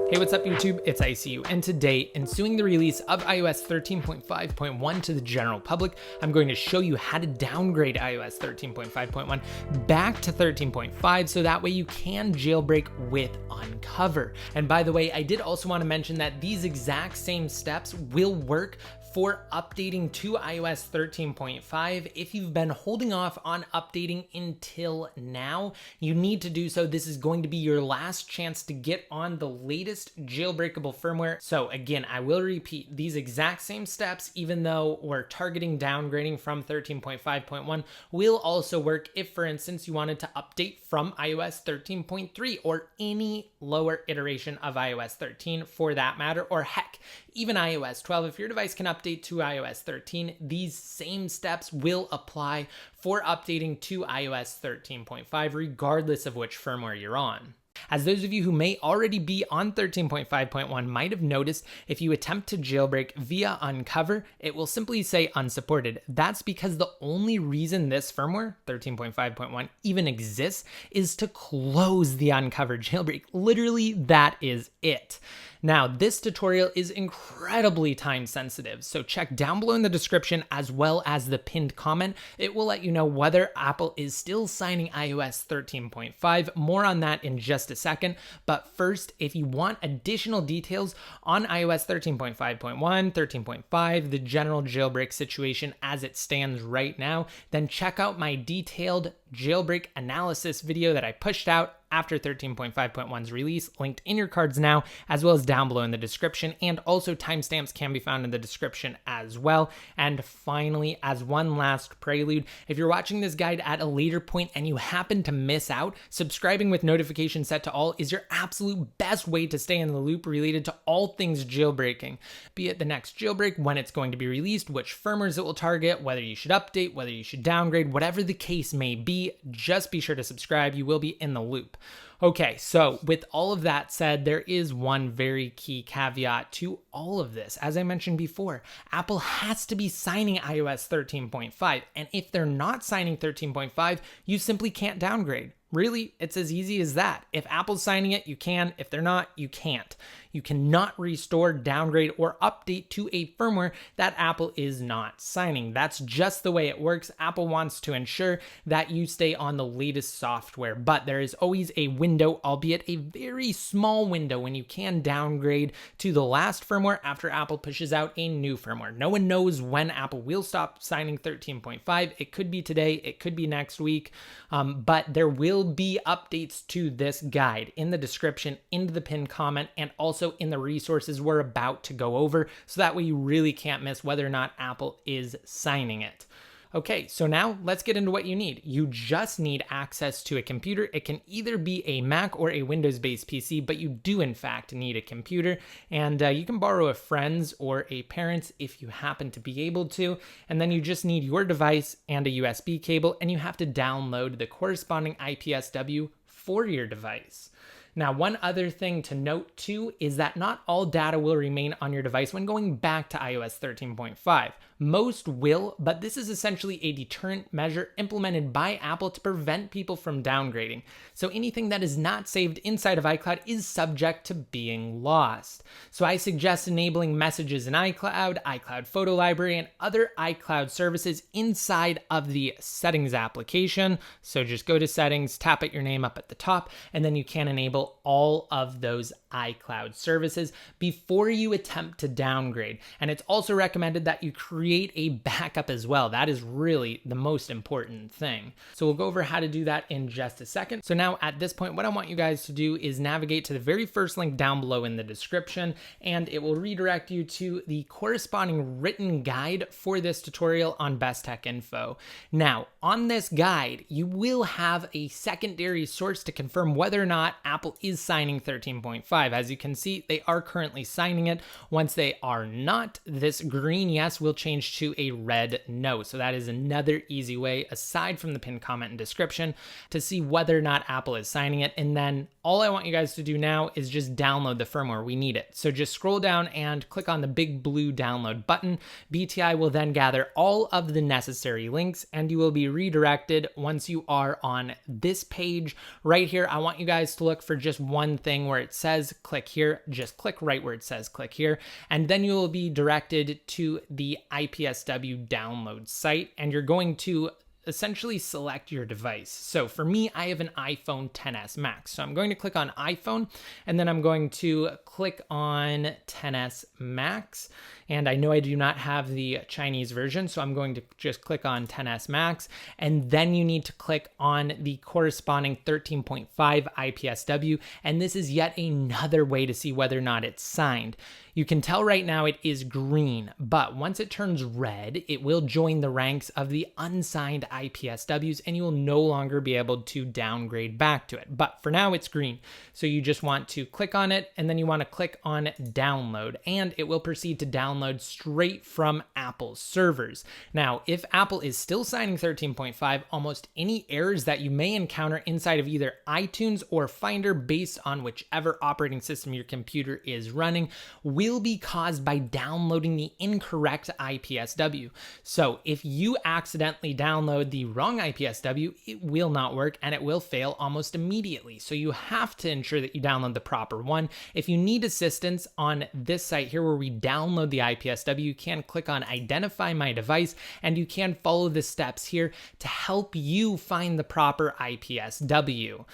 Hey, what's up YouTube? It's ICU, and today, ensuing the release of iOS 13.5.1 to the general public, I'm going to show you how to downgrade iOS 13.5.1 back to 13.5 so that way you can jailbreak with Unc0ver. And by the way, I did also want to mention that these exact same steps will work for updating to iOS 13.5. If you've been holding off on updating until now, you need to do so. This is going to be your last chance to get on the latest jailbreakable firmware. So again, I will repeat these exact same steps, even though we're targeting downgrading from 13.5.1, will also work if, for instance, you wanted to update from iOS 13.3 or any lower iteration of iOS 13 for that matter, or heck, even iOS 12. If your device can update to iOS 13, these same steps will apply for updating to iOS 13.5, regardless of which firmware you're on. As those of you who may already be on 13.5.1 might have noticed, if you attempt to jailbreak via Unc0ver, it will simply say unsupported. That's because the only reason this firmware, 13.5.1, even exists is to close the Unc0ver jailbreak. Literally, that is it. Now, this tutorial is incredibly time sensitive, so check down below in the description as well as the pinned comment. It will let you know whether Apple is still signing iOS 13.5. More on that in just a second, but first, if you want additional details on iOS 13.5.1, 13.5, the general jailbreak situation as it stands right now, then check out my detailed jailbreak analysis video that I pushed out after 13.5.1's release, linked in your cards now, as well as down below in the description, and also timestamps can be found in the description as well. And finally, as one last prelude, if you're watching this guide at a later point and you happen to miss out, subscribing with notifications set to all is your absolute best way to stay in the loop related to all things jailbreaking, be it the next jailbreak, when it's going to be released, which firmwares it will target, whether you should update, whether you should downgrade, whatever the case may be, just be sure to subscribe. You will be in the loop. Okay, so with all of that said, there is one very key caveat to all of this. As I mentioned before, Apple has to be signing iOS 13.5, and if they're not signing 13.5, you simply can't downgrade. Really, it's as easy as that. If Apple's signing it, you can. If they're not, you can't. You cannot restore, downgrade, or update to a firmware that Apple is not signing. That's just the way it works. Apple wants to ensure that you stay on the latest software, but there is always a window, albeit a very small window, when you can downgrade to the last firmware after Apple pushes out a new firmware. No one knows when Apple will stop signing 13.5. It could be today, it could be next week, but there will be updates to this guide in the description, into the pinned comment, and also in the resources we're about to go over, so that way you really can't miss whether or not Apple is signing it. Okay, so now let's get into what you need. You just need access to a computer. It can either be a Mac or a Windows-based PC, but you do in fact need a computer, and you can borrow a friend's or a parent's if you happen to be able to, and then you just need your device and a USB cable, and you have to download the corresponding IPSW for your device. Now, one other thing to note too is that not all data will remain on your device when going back to iOS 13.5. Most will, but this is essentially a deterrent measure implemented by Apple to prevent people from downgrading. So anything that is not saved inside of iCloud is subject to being lost. So I suggest enabling messages in iCloud, iCloud Photo Library, and other iCloud services inside of the Settings application. So just go to Settings, tap at your name up at the top, and then you can enable all of those iCloud services before you attempt to downgrade. And it's also recommended that you create a backup as well. That is really the most important thing. So we'll go over how to do that in just a second. So now at this point, what I want you guys to do is navigate to the very first link down below in the description, and it will redirect you to the corresponding written guide for this tutorial on Best Tech Info. Now, on this guide, you will have a secondary source to confirm whether or not Apple is signing 13.5. As you can see, they are currently signing it. Once they are not, this green yes will change change to a red no. So that is another easy way, aside from the pinned comment and description, to see whether or not Apple is signing it. And then all I want you guys to do now is just download the firmware. We need it. So just scroll down and click on the big blue download button. BTI will then gather all of the necessary links and you will be redirected once you are on this page right here. I want you guys to look for just one thing where it says click here. Just click right where it says click here. And then you will be directed to the IPSW download site and you're going to essentially select your device. So for me, I have an iPhone XS Max. So I'm going to click on iPhone and then I'm going to click on XS Max. And I know I do not have the Chinese version, so I'm going to just click on XS Max. And then you need to click on the corresponding 13.5 IPSW. And this is yet another way to see whether or not it's signed. You can tell right now it is green, but once it turns red, it will join the ranks of the unsigned IPSWs and you will no longer be able to downgrade back to it. But for now it's green. So you just want to click on it and then you want to click on download and it will proceed to download straight from Apple's servers. Now, if Apple is still signing 13.5, almost any errors that you may encounter inside of either iTunes or Finder based on whichever operating system your computer is running will be caused by downloading the incorrect IPSW. So if you accidentally download the wrong IPSW, it will not work and it will fail almost immediately. So you have to ensure that you download the proper one. If you need assistance on this site here where we download the IPSW, you can click on Identify My Device and you can follow the steps here to help you find the proper IPSW.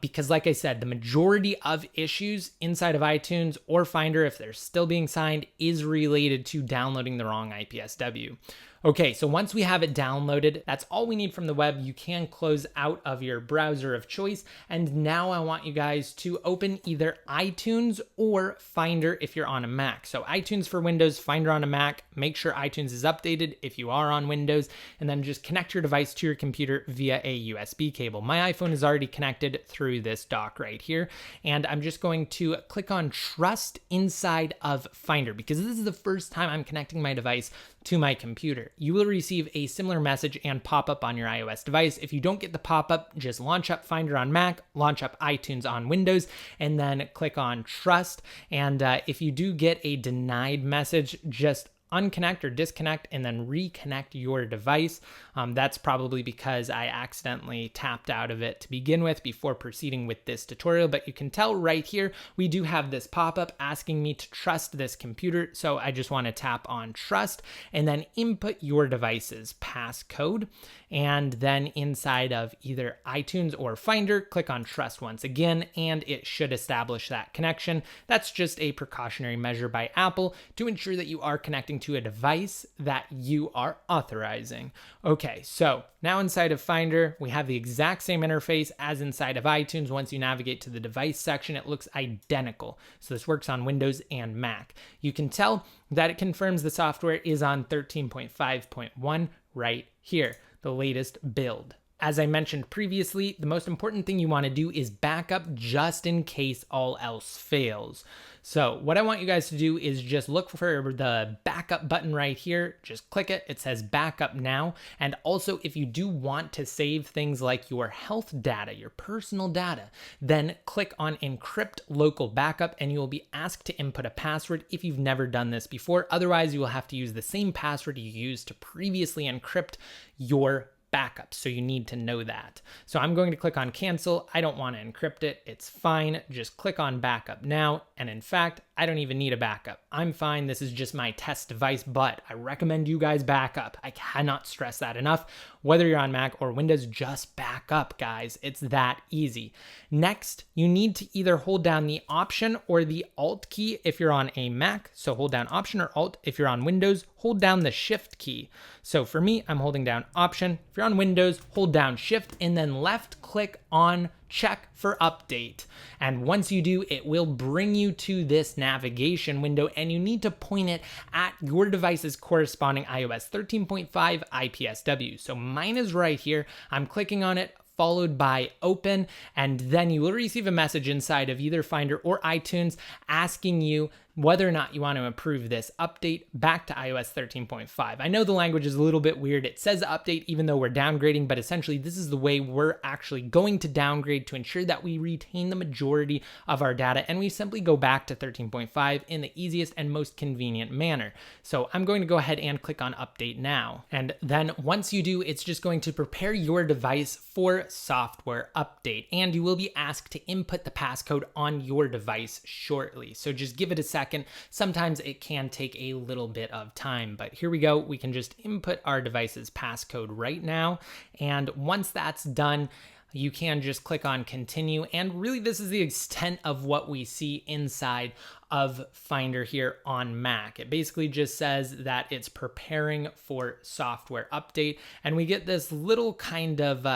Because like I said, the majority of issues inside of iTunes or Finder, if they're still being signed, is related to downloading the wrong IPSW. Okay, so once we have it downloaded, that's all we need from the web. You can close out of your browser of choice. And now I want you guys to open either iTunes or Finder if you're on a Mac. So iTunes for Windows, Finder on a Mac. Make sure iTunes is updated if you are on Windows, and then just connect your device to your computer via a USB cable. My iPhone is already connected through this dock right here. And I'm just going to click on Trust inside of Finder because this is the first time I'm connecting my device to my computer. You will receive a similar message and pop-up on your iOS device. If you don't get the pop-up, just launch up Finder on Mac, launch up iTunes on Windows, and then click on Trust. And if you do get a denied message, just unconnect or disconnect and then reconnect your device. That's probably because I accidentally tapped out of it to begin with before proceeding with this tutorial, but you can tell right here, we do have this pop-up asking me to trust this computer. So I just want to tap on trust and then input your device's passcode. And then inside of either iTunes or Finder, click on trust once again, and it should establish that connection. That's just a precautionary measure by Apple to ensure that you are connecting to a device that you are authorizing. Okay, so now inside of Finder, we have the exact same interface as inside of iTunes. Once you navigate to the device section, it looks identical. So this works on Windows and Mac. You can tell that it confirms the software is on 13.5.1 right here, the latest build. As I mentioned previously, the most important thing you want to do is back up just in case all else fails. So what I want you guys to do is just look for the backup button right here. Just click it. It says backup now. And also, if you do want to save things like your health data, your personal data, then click on encrypt local backup and you will be asked to input a password if you've never done this before. Otherwise, you will have to use the same password you used to previously encrypt your backup. So you need to know that. So I'm going to click on cancel. I don't want to encrypt it. It's fine. Just click on backup now. And in fact, I don't even need a backup. I'm fine. This is just my test device, but I recommend you guys back up. I cannot stress that enough. Whether you're on Mac or Windows, just back up, guys. It's that easy. Next, you need to either hold down the Option or the Alt key if you're on a Mac. So hold down Option or Alt. If you're on Windows, hold down the Shift key. So for me, I'm holding down Option. If you're on Windows, hold down Shift and then left click on Check for Update. And once you do, it will bring you to this navigation window and you need to point it at your device's corresponding iOS 13.5 IPSW. So mine is right here. I'm clicking on it, followed by open, and then you will receive a message inside of either Finder or iTunes asking you whether or not you want to approve this update back to iOS 13.5. I know the language is a little bit weird. It says update even though we're downgrading, but essentially this is the way we're actually going to downgrade to ensure that we retain the majority of our data and we simply go back to 13.5 in the easiest and most convenient manner. So I'm going to go ahead and click on update now. And then once you do, it's just going to prepare your device for software update, and you will be asked to input the passcode on your device shortly. So just give it a second. Sometimes it can take a little bit of time, but here we go. We can just input our device's passcode right now. And once that's done, you can just click on continue. And really this is the extent of what we see inside of Finder here on Mac. It basically just says that it's preparing for software update. And we get this little kind of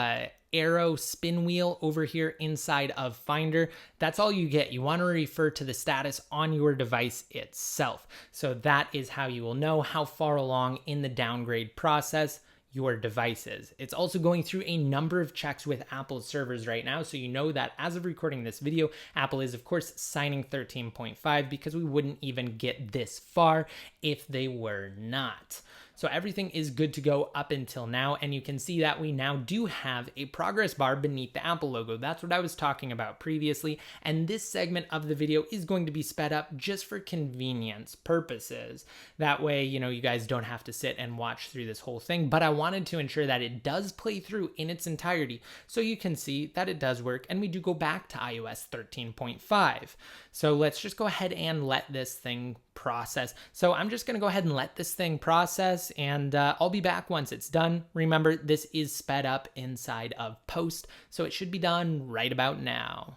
arrow spin wheel over here inside of Finder. That's all you get. You want to refer to the status on your device itself. So that is how you will know how far along in the downgrade process your device is. It's also going through a number of checks with Apple's servers right now, so you know that as of recording this video, Apple is of course signing 13.5 because we wouldn't even get this far if they were not. So everything is good to go up until now, and you can see that we now do have a progress bar beneath the Apple logo. That's what I was talking about previously, and this segment of the video is going to be sped up just for convenience purposes. That way, you know, you guys don't have to sit and watch through this whole thing, but I wanted to ensure that it does play through in its entirety so you can see that it does work, and we do go back to iOS 13.5. So let's just go ahead and let this thing process. So I'm just going to go ahead and let this thing process, and I'll be back once it's done. Remember, this is sped up inside of Post, so it should be done right about now.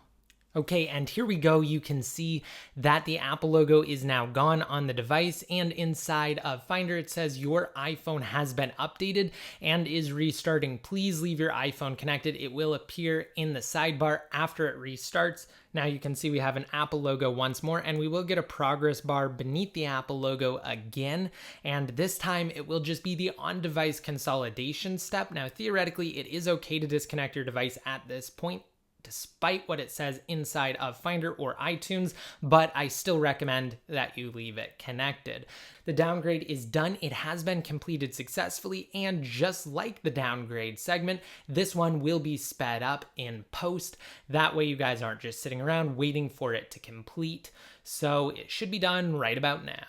Okay, and here we go. You can see that the Apple logo is now gone on the device, and inside of Finder it says your iPhone has been updated and is restarting. Please leave your iPhone connected. It will appear in the sidebar after it restarts. Now you can see we have an Apple logo once more, and we will get a progress bar beneath the Apple logo again, and this time it will just be the on-device consolidation step. Now theoretically it is okay to disconnect your device at this point, despite what it says inside of Finder or iTunes, but I still recommend that you leave it connected. The downgrade is done. It has been completed successfully, and just like the downgrade segment, this one will be sped up in Post. That way you guys aren't just sitting around waiting for it to complete. So it should be done right about now.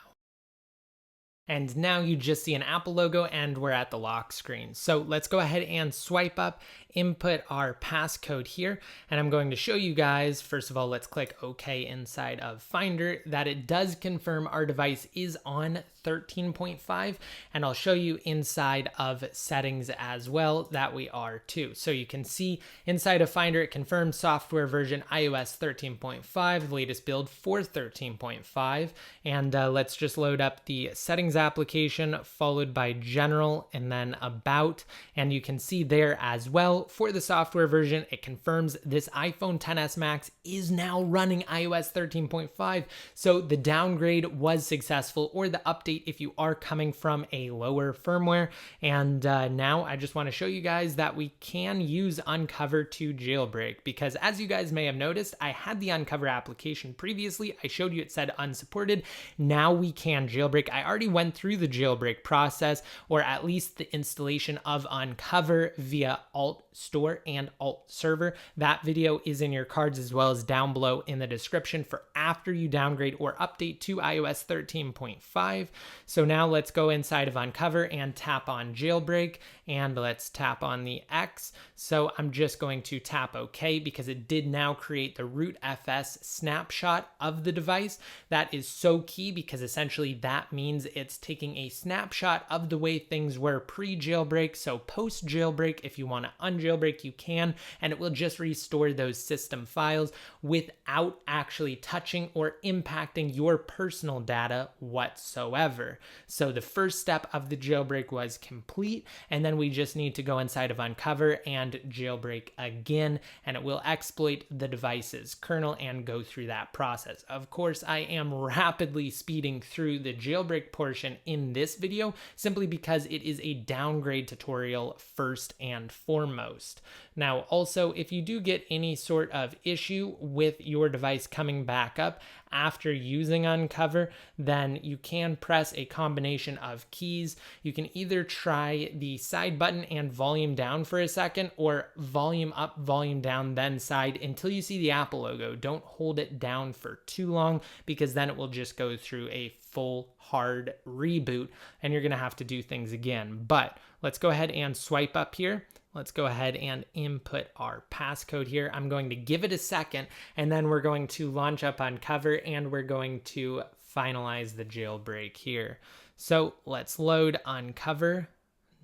And now you just see an Apple logo and we're at the lock screen. So let's go ahead and swipe up, input our passcode here. And I'm going to show you guys, first of all, let's click OK inside of Finder, that it does confirm our device is on 13.5. And I'll show you inside of settings as well that we are too. So you can see inside of Finder, it confirms software version iOS 13.5, latest build for 13.5. And let's just load up the settings application followed by general and then about, and you can see there as well for the software version it confirms this iPhone XS Max is now running iOS 13.5. so the downgrade was successful, or the update if you are coming from a lower firmware. And now I just want to show you guys that we can use Unc0ver to jailbreak, because as you guys may have noticed, I had the Unc0ver application previously. I showed you it said unsupported. Now we can jailbreak. I already went through the jailbreak process, or at least the installation of Unc0ver via Alt Store and Alt Server. That video is in your cards as well as down below in the description for after you downgrade or update to iOS 13.5. So now let's go inside of Unc0ver and tap on jailbreak, and let's tap on the X. So I'm just going to tap OK because it did now create the root FS snapshot of the device. That is so key because essentially that means it's taking a snapshot of the way things were pre-jailbreak. So post-jailbreak, if you want to unjailbreak, you can, and it will just restore those system files without actually touching or impacting your personal data whatsoever. So the first step of the jailbreak was complete, and then we just need to go inside of Unc0ver and jailbreak again, and it will exploit the device's kernel and go through that process. Of course, I am rapidly speeding through the jailbreak portion in this video simply because it is a downgrade tutorial first and foremost. most. Now, also, if you do get any sort of issue with your device coming back up after using Unc0ver, then you can press a combination of keys. You can either try the side button and volume down for a second, or volume up, volume down, then side until you see the Apple logo. Don't hold it down for too long, because then it will just go through a full hard reboot and you're gonna have to do things again. But let's go ahead and swipe up here. Let's go ahead and input our passcode here. I'm going to give it a second, and then we're going to launch up Unc0ver and we're going to finalize the jailbreak here. So let's load Unc0ver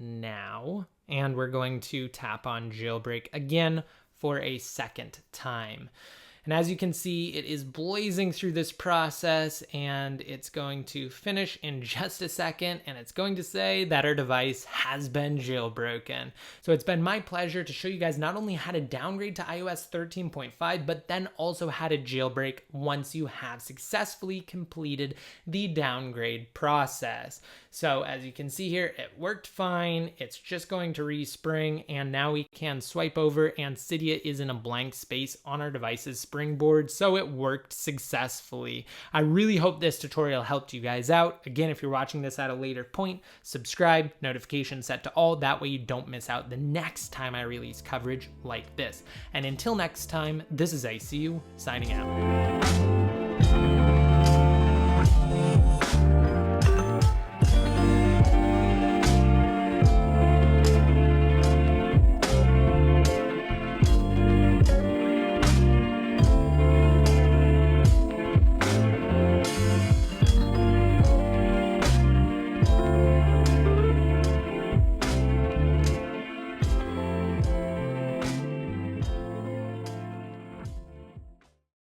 now, and we're going to tap on jailbreak again for a second time. And as you can see, it is blazing through this process, and it's going to finish in just a second, and it's going to say that our device has been jailbroken. So it's been my pleasure to show you guys not only how to downgrade to iOS 13.5, but then also how to jailbreak once you have successfully completed the downgrade process. So as you can see here, it worked fine. It's just going to respring, and now we can swipe over, and Cydia is in a blank space on our device's springboard, so it worked successfully. I really hope this tutorial helped you guys out. Again, if you're watching this at a later point, subscribe, notifications set to all, that way you don't miss out the next time I release coverage like this. And until next time, this is ICU signing out.